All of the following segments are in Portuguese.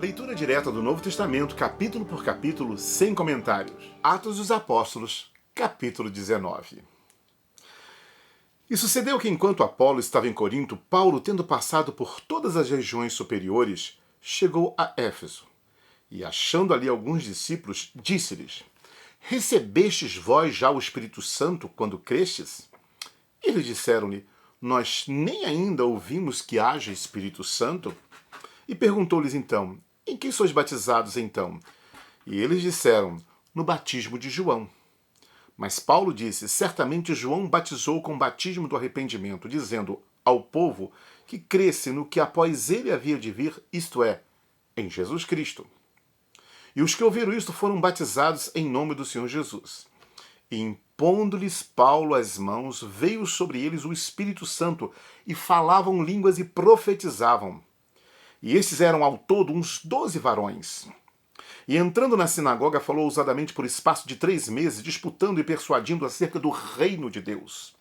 Leitura direta do Novo Testamento, capítulo por capítulo, sem comentários. Atos dos Apóstolos, capítulo 19. E sucedeu que, enquanto Apolo estava em Corinto, Paulo, tendo passado por todas as regiões superiores, chegou a Éfeso. E, achando ali alguns discípulos, disse-lhes: Recebestes vós já o Espírito Santo quando crestes? Eles disseram-lhe: Nós nem ainda ouvimos que haja Espírito Santo. E perguntou-lhes então: Em que sois batizados então? E eles disseram: No batismo de João. Mas Paulo disse: Certamente João batizou com o batismo do arrependimento, dizendo ao povo que cresce no que após ele havia de vir, isto é, em Jesus Cristo. E os que ouviram isto foram batizados em nome do Senhor Jesus. E impondo-lhes Paulo as mãos, veio sobre eles o Espírito Santo, e falavam línguas e profetizavam. E estes eram ao todo uns 12 varões. E entrando na sinagoga, falou ousadamente por espaço de 3 meses, disputando e persuadindo acerca do reino de Deus.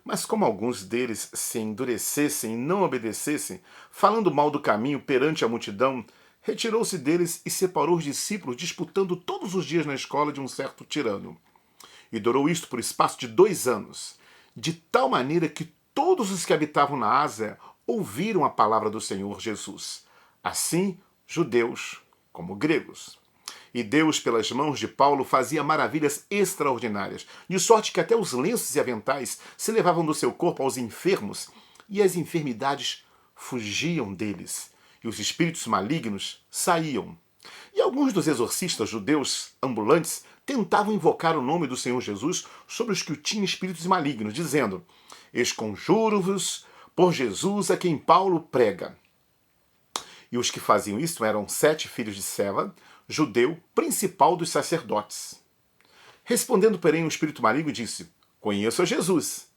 Mas como alguns deles se endurecessem e não obedecessem, falando mal do caminho perante a multidão, retirou-se deles e separou os discípulos, disputando todos os dias na escola de um certo tirano. E durou isto por espaço de 2 anos, de tal maneira que todos os que habitavam na Ásia ouviram a palavra do Senhor Jesus, assim judeus como gregos. E Deus, pelas mãos de Paulo, fazia maravilhas extraordinárias, de sorte que até os lenços e aventais se levavam do seu corpo aos enfermos, e as enfermidades fugiam deles, e os espíritos malignos saíam. E alguns dos exorcistas judeus ambulantes tentavam invocar o nome do Senhor Jesus sobre os que tinham espíritos malignos, dizendo: Esconjuro-vos por Jesus a quem Paulo prega. E os que faziam isto eram 7 filhos de Seva, judeu, principal dos sacerdotes. Respondendo, porém, o espírito maligno disse: Conheço a Jesus,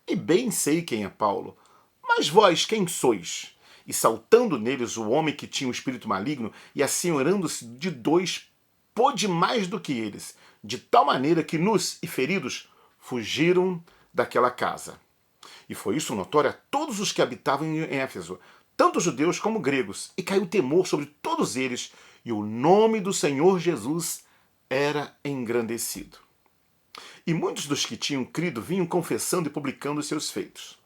e bem sei quem é Paulo. Mas vós quem sois? E saltando neles o homem que tinha o espírito maligno, e assenhorando-se de 2, pôde mais do que eles, de tal maneira que nus e feridos fugiram daquela casa. E foi isso notório a todos os que habitavam em Éfeso, tanto judeus como gregos, e caiu temor sobre todos eles, e o nome do Senhor Jesus era engrandecido. E muitos dos que tinham crido vinham confessando e publicando os seus feitos.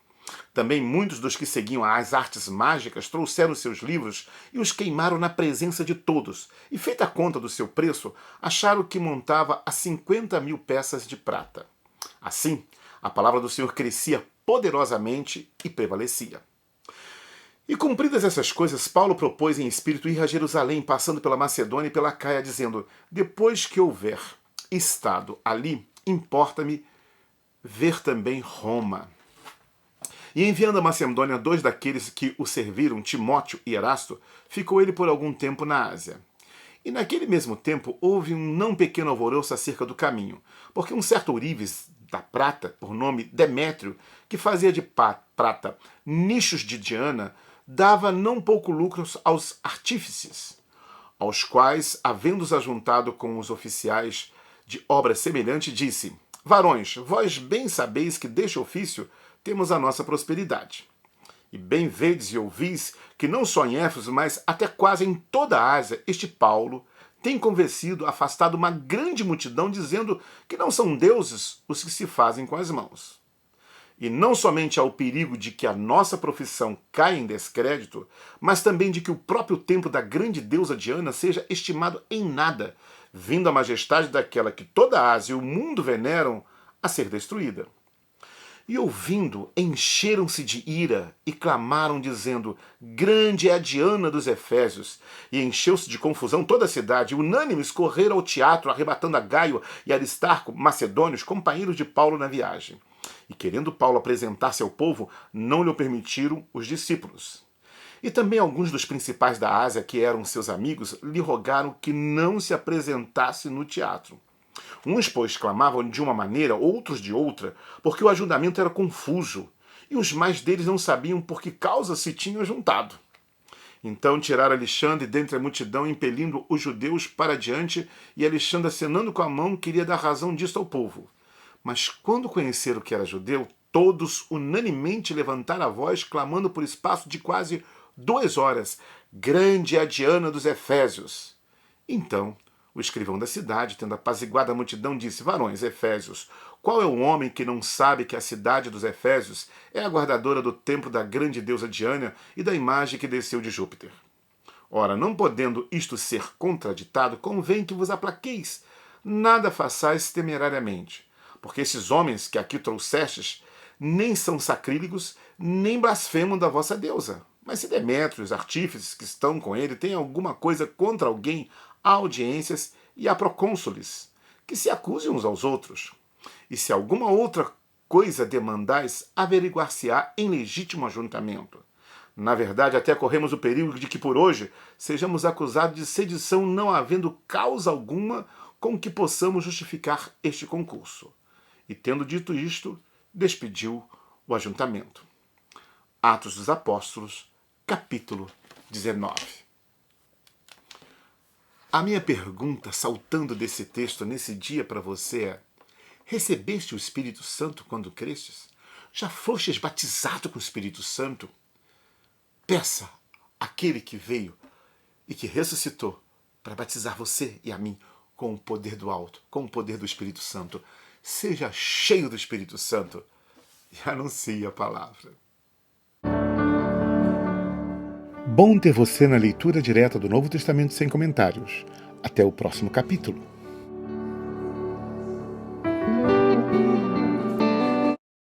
Também muitos dos que seguiam as artes mágicas trouxeram seus livros e os queimaram na presença de todos, e feita a conta do seu preço, acharam que montava a 50.000 peças de prata. Assim, a palavra do Senhor crescia poderosamente e prevalecia. E cumpridas essas coisas, Paulo propôs em espírito ir a Jerusalém, passando pela Macedônia e pela Caia, dizendo: Depois que houver estado ali, importa-me ver também Roma. E enviando a Macedônia 2 daqueles que o serviram, Timóteo e Erasto, ficou ele por algum tempo na Ásia. E naquele mesmo tempo houve um não pequeno alvoroço acerca do caminho, porque um certo ourives da prata, por nome Demétrio, que fazia de prata nichos de Diana, dava não pouco lucro aos artífices, aos quais, havendo-os ajuntado com os oficiais de obra semelhante, disse: Varões, vós bem sabeis que deste ofício temos a nossa prosperidade. E bem vedes e ouvis que não só em Éfeso, mas até quase em toda a Ásia, este Paulo tem convencido, afastado uma grande multidão, dizendo que não são deuses os que se fazem com as mãos. E não somente há o perigo de que a nossa profissão caia em descrédito, mas também de que o próprio templo da grande deusa Diana seja estimado em nada, vindo a majestade daquela que toda a Ásia e o mundo veneram a ser destruída. E ouvindo, encheram-se de ira e clamaram, dizendo: Grande é a Diana dos Efésios. E encheu-se de confusão toda a cidade, e unânimes correram ao teatro, arrebatando a Gaio e Aristarco, macedônios, companheiros de Paulo na viagem. E querendo Paulo apresentar-se ao povo, não lhe o permitiram os discípulos. E também alguns dos principais da Ásia, que eram seus amigos, lhe rogaram que não se apresentasse no teatro. Uns, pois, clamavam de uma maneira, outros de outra, porque o ajuntamento era confuso, e os mais deles não sabiam por que causa se tinham juntado. Então tiraram Alexandre dentre a multidão, impelindo os judeus para diante, e Alexandre, acenando com a mão, queria dar razão disto ao povo. Mas quando conheceram que era judeu, todos unanimemente levantaram a voz, clamando por espaço de quase 2 horas. Grande é a Diana dos Efésios. Então, o escrivão da cidade, tendo apaziguado a multidão, disse: Varões, Efésios, qual é o homem que não sabe que a cidade dos Efésios é a guardadora do templo da grande deusa Diana e da imagem que desceu de Júpiter? Ora, não podendo isto ser contraditado, convém que vos aplaqueis. Nada façais temerariamente, porque esses homens que aqui trouxestes nem são sacrílegos, nem blasfemam da vossa deusa. Mas se Demétrio e os artífices que estão com ele têm alguma coisa contra alguém, há audiências e há procônsules, que se acusem uns aos outros. E se alguma outra coisa demandais, averiguar-se-á em legítimo ajuntamento. Na verdade, até corremos o perigo de que por hoje sejamos acusados de sedição, não havendo causa alguma com que possamos justificar este concurso. E tendo dito isto, despediu o ajuntamento. Atos dos Apóstolos, capítulo 19. A minha pergunta, saltando desse texto nesse dia para você é: recebeste o Espírito Santo quando crestes? Já fostes batizado com o Espírito Santo? Peça àquele que veio e que ressuscitou para batizar você e a mim com o poder do alto, com o poder do Espírito Santo. Seja cheio do Espírito Santo e anuncie a palavra. Bom ter você na leitura direta do Novo Testamento sem comentários. Até o próximo capítulo.